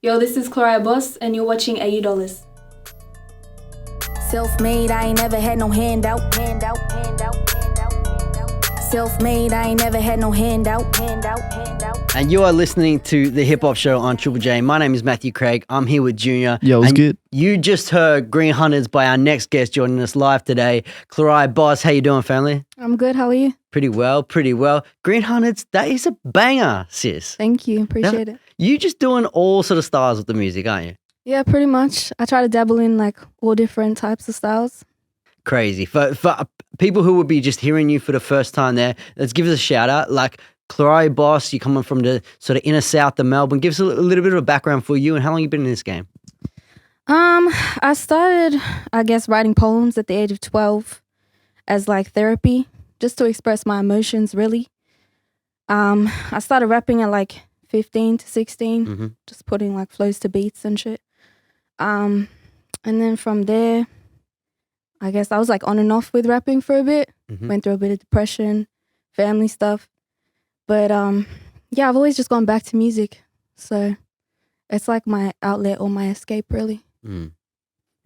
Yo, this is CLARIYAH Bo, and you're watching AUD. Self-made, I ain't never had no handout. Self-made, I ain't never had no handout. And you are listening to the Hip Hop Show on Triple J. My name is Matthew Craig. I'm here with Junior. Yo, what's and good? You just heard Green Hunters by our next guest joining us live today, CLARIYAH Bo. How you doing, family? I'm good, how are you? Pretty well. Green Hunters, that is a banger, sis. Thank you, appreciate it. You just doing all sort of styles with the music, aren't you? Yeah, pretty much. I try to dabble in like all different types of styles. Crazy. For people who would be just hearing you for the first time there, let's give us a shout out. Like CLARIYAH Bo, you're coming from the sort of inner south of Melbourne. Give us a little bit of a background for you and how long you've been in this game. I started, I guess, writing poems at the age of 12 as like therapy, just to express my emotions, really. I started rapping at like 15 to 16, just putting like flows to beats and shit. And then from there, I guess I was like on and off with rapping for a bit. Went through a bit of depression, family stuff. But yeah, I've always just gone back to music. So it's like my outlet or my escape, really.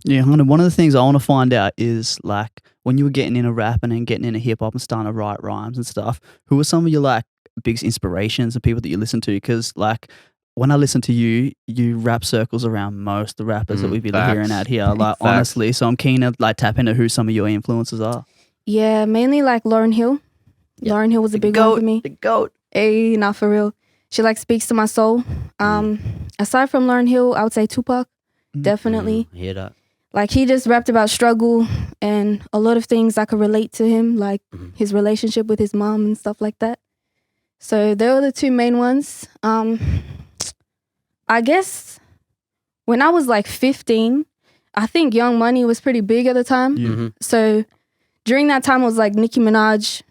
Yeah, Hunter, one of the things I want to find out is like when you were getting into rapping and getting into hip hop and starting to write rhymes and stuff, who were some of your like biggest inspirations and people that you listen to? Because like when I listen to you, you rap circles around most of the rappers that we've been hearing out here. Like honestly, so I'm keen to like tap into who some of your influences are. Yeah, mainly like Lauryn Hill. Yep. Lauryn Hill was a big one for me. The GOAT. Hey, not for real. She like speaks to my soul. Aside from Lauryn Hill, I would say Tupac. Definitely. I hear that. Like he just rapped about struggle and a lot of things I could relate to him, like his relationship with his mom and stuff like that. So they were the two main ones. I guess when I was like 15, I think Young Money was pretty big at the time. So during that time, it was like Nicki Minaj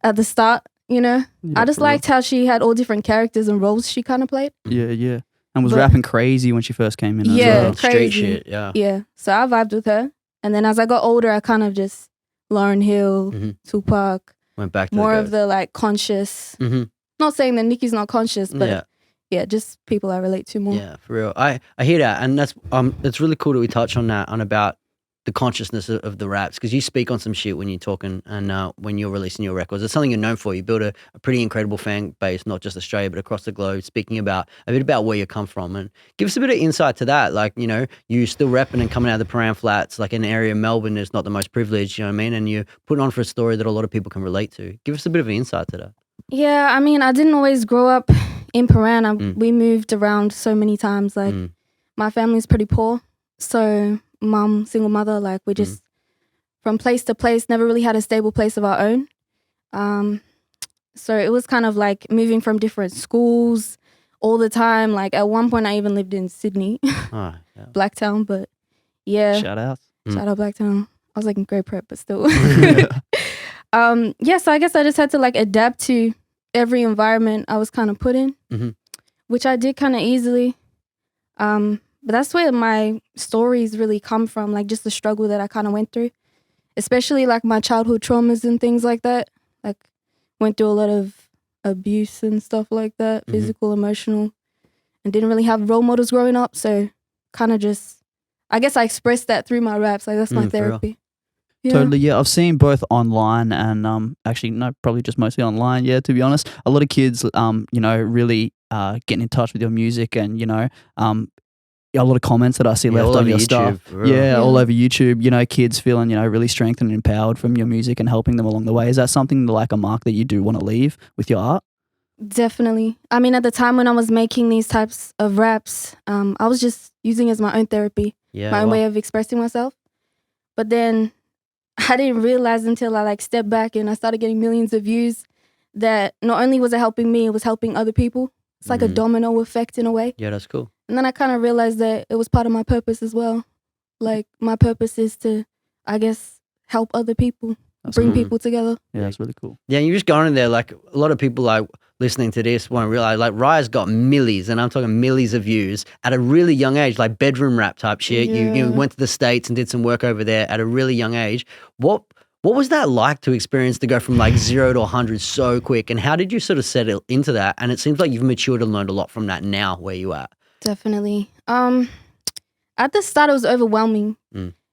at the start, you know? I just liked how she had all different characters and roles she kind of played. Yeah. And was rapping crazy when she first came in. Yeah, as well. crazy. Straight shit, yeah. Yeah, so I vibed with her. And then as I got older, I kind of just Lauryn Hill, Tupac. Went back to more of the like conscious. Not saying that Nicki's not conscious, but yeah, just people I relate to more. Yeah, for real. I hear that, and that's it's really cool that we touch on that, on about the consciousness of the raps, because you speak on some shit when you're talking and when you're releasing your records. It's something you're known for. You build a pretty incredible fan base, not just Australia, but across the globe, speaking about a bit about where you come from. And give us a bit of insight to that. Like, you know, you still repping and coming out of the Paran Flats, like an area of Melbourne is not the most privileged, you know what I mean? And you're putting on for a story that a lot of people can relate to. Give us a bit of insight to that. Yeah, I mean, I didn't always grow up in Paran. We moved around so many times. Like, my family's pretty poor. So, mom, single mother, like, we just, from place to place, never really had a stable place of our own. So, it was kind of like moving from different schools all the time. Like, at one point, I even lived in Sydney, Blacktown. But, yeah. Shout out. Shout out Blacktown. I was like in grade prep, but still. Yeah, so I guess I just had to like adapt to every environment I was kind of put in, which I did kind of easily. But that's where my stories really come from, like just the struggle that I kind of went through, especially like my childhood traumas and things like that. Like went through a lot of abuse and stuff like that, physical, emotional, and didn't really have role models growing up. So kind of just, I guess I expressed that through my raps. Like that's my therapy. Yeah. Totally, yeah. I've seen both online and actually no, probably just mostly online. Yeah, to be honest, a lot of kids, you know, really getting in touch with your music, and you know, a lot of comments that I see left on your stuff. Yeah, all over YouTube. You know, kids feeling, you know, really strengthened and empowered from your music and helping them along the way. Is that something like a mark that you do want to leave with your art? Definitely. I mean, at the time when I was making these types of raps, I was just using it as my own therapy, my own way of expressing myself. But then I didn't realize until I like stepped back and I started getting millions of views that not only was it helping me, it was helping other people. It's like a domino effect in a way. Yeah, that's cool. And then I kind of realized that it was part of my purpose as well. Like my purpose is to, I guess, help other people, bring people together. Yeah, that's really cool. Yeah, you just go in there, like a lot of people like listening to this won't realize, like Raya's got millies, and I'm talking millies of views at a really young age, like bedroom rap type shit. Yeah. You went to the States and did some work over there at a really young age. What was that like to experience, to go from like 0 to 100 so quick? And how did you sort of settle into that? And it seems like you've matured and learned a lot from that now where you are. Definitely. At the start, it was overwhelming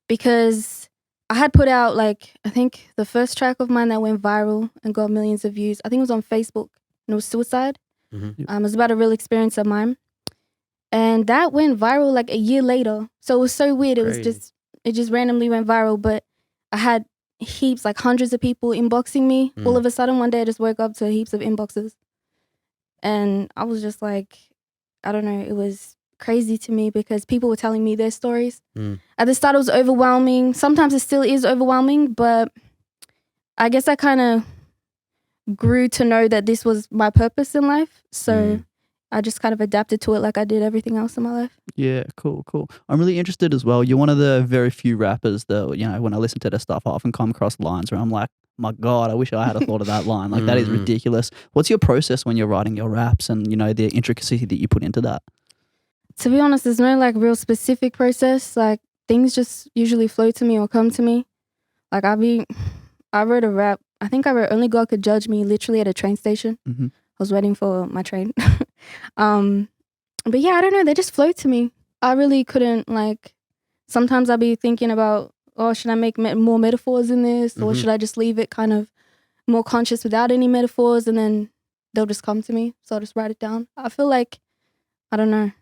because I had put out like, I think the first track of mine that went viral and got millions of views, I think it was on Facebook, and it was Suicide. It was about a real experience of mine. And that went viral like a year later. So it was so weird. It just randomly went viral, but I had heaps, like hundreds of people inboxing me. All of a sudden one day I just woke up to heaps of inboxes. And I was just like, I don't know, it was crazy to me because people were telling me their stories. At the start it was overwhelming. Sometimes it still is overwhelming, but I guess I kind of grew to know that this was my purpose in life. So I just kind of adapted to it like I did everything else in my life. Yeah, cool. I'm really interested as well. You're one of the very few rappers that, you know, when I listen to their stuff, I often come across lines where I'm like, my God, I wish I had a thought of that line. Like, that is ridiculous. What's your process when you're writing your raps and, you know, the intricacy that you put into that? To be honest, there's no like real specific process. Like, things just usually flow to me or come to me. Like, I wrote a rap. I think I wrote Only God Could Judge Me literally at a train station. I was waiting for my train. But yeah, I don't know. They just flow to me. I really couldn't like, sometimes I'll be thinking about, oh, should I make more metaphors in this? Or should I just leave it kind of more conscious without any metaphors? And then they'll just come to me. So I'll just write it down. I feel like, I don't know.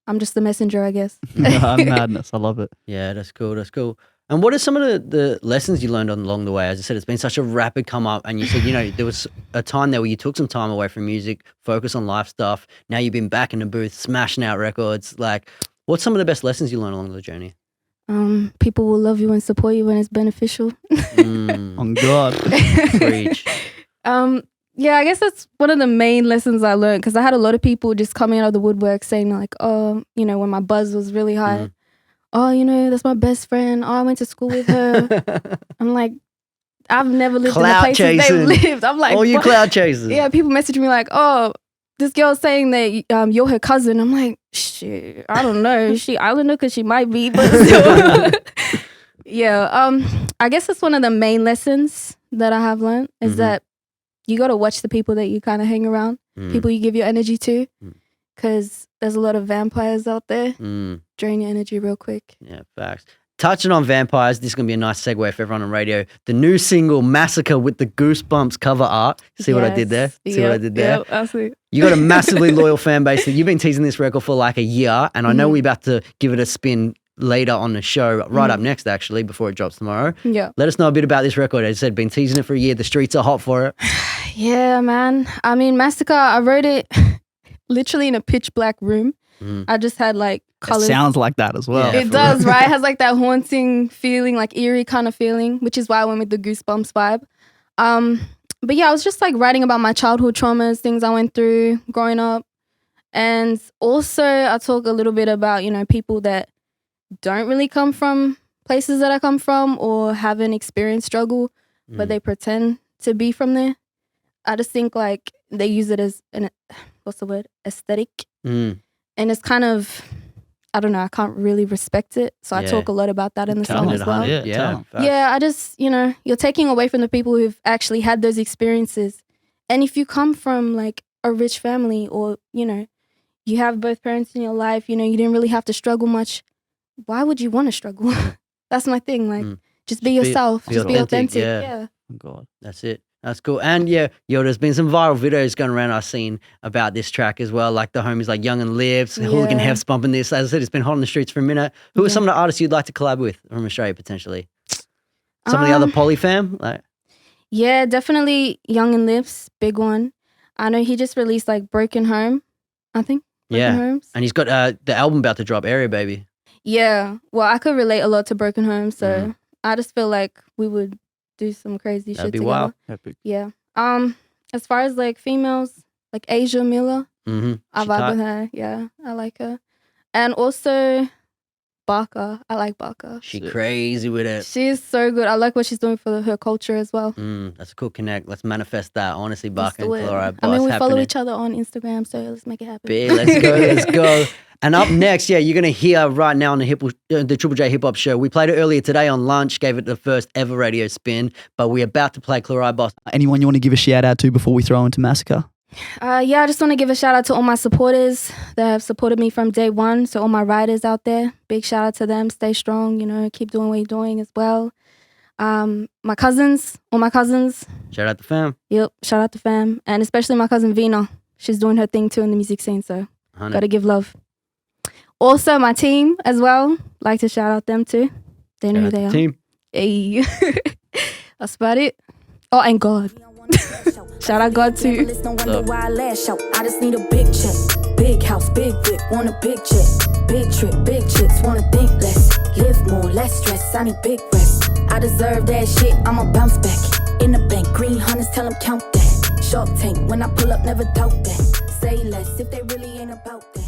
I'm just the messenger, I guess. Madness. I love it. Yeah, that's cool. And what are some of the lessons you learned along the way? As I said, it's been such a rapid come up, and you said, you know, there was a time there where you took some time away from music, focus on life stuff. Now you've been back in the booth, smashing out records. Like, what's some of the best lessons you learned along the journey? People will love you and support you when it's beneficial. On God. Preach. Yeah, I guess that's one of the main lessons I learned because I had a lot of people just coming out of the woodwork saying like, oh, you know, when my buzz was really high, oh, you know, that's my best friend. Oh, I went to school with her. I'm like, I've never lived Clout in the places they've lived. I'm like, all you cloud chasers. Yeah, people message me like, oh, this girl's saying that you're her cousin. I'm like, shit, I don't know. Is she Islander? Because she might be, but still. Yeah, I guess that's one of the main lessons that I have learned is that you got to watch the people that you kind of hang around, people you give your energy to, because there's a lot of vampires out there. Drain your energy real quick. Yeah, facts. Touching on vampires, this is going to be a nice segue for everyone on radio. The new single, Massacre, with the Goosebumps cover art. See what I did there? See what I did there? Yep, absolutely. You got a massively loyal fan base. You've been teasing this record for like a year, and I know we're about to give it a spin later on the show, right up next actually, before it drops tomorrow. Yeah. Let us know a bit about this record. As I said, been teasing it for a year. The streets are hot for it. Yeah, man. I mean, Massacre, I wrote it literally in a pitch black room. I just had like colors. It sounds like that as well. Yeah, it does, right? It has like that haunting feeling, like eerie kind of feeling, which is why I went with the Goosebumps vibe. But yeah, I was just like writing about my childhood traumas, things I went through growing up. And also I talk a little bit about, you know, people that don't really come from places that I come from or haven't experienced struggle, but they pretend to be from there. I just think like they use it as an, what's the word? Aesthetic. And it's kind of, I don't know, I can't really respect it. So I talk a lot about that in the song as well. Yeah, I just, you know, you're taking away from the people who've actually had those experiences. And if you come from like a rich family or, you know, you have both parents in your life, you know, you didn't really have to struggle much. Why would you want to struggle? That's my thing. Like, just be yourself. Just be authentic. Yeah. Oh God, that's it. That's cool. And yeah, there's been some viral videos going around I've seen about this track as well. Like the homies like Young and Lives, Hooligan Hef's bumping this. As I said, it's been hot on the streets for a minute. Who are some of the artists you'd like to collab with from Australia potentially? Some of the other Poly fam? Like, yeah, definitely Young and Lives, big one. I know he just released like Broken Home, I think. Broken Homes. And he's got the album about to drop, Area Baby. Yeah. Well, I could relate a lot to Broken Home, so I just feel like we would do some crazy shit together. Wild. Epic. Yeah. As far as like females, like Asia Miller, I vibe with her. Yeah, I like her. And also Barker. I like Barker. She crazy with it. She's so good. I like what she's doing for her culture as well. That's a cool connect. Let's manifest that. Honestly, Barker and CLARIYAH Bo. I mean, we follow each other on Instagram, so let's make it happen. Let's go. And up next, you're going to hear right now on the Triple J Hip Hop Show. We played it earlier today on lunch, gave it the first ever radio spin, but we're about to play CLARIYAH Bo. Anyone you want to give a shout out to before we throw into Massacre? Yeah, I just want to give a shout out to all my supporters that have supported me from day one. So all my riders out there, big shout out to them. Stay strong, you know, keep doing what you're doing as well. My cousins, all my cousins. Shout out the fam. Yep, shout out to fam. And especially my cousin Vina. She's doing her thing too in the music scene, so 100. gotta give love. Also my team as well. Like to shout out them too. They know who they are. Team. Hey. That's about it. Oh, and God. Shout out God too. No wonder why I lash out. I just need a big check. Big house, big whip, want a big check. Big trip, big chips, wanna think less. Live more, less stress, I need big rest. I deserve that shit, I'ma bounce back. In the bank, green hunters, tell them count that. Shark Tank, when I pull up, never doubt that. Say less if they really ain't about that.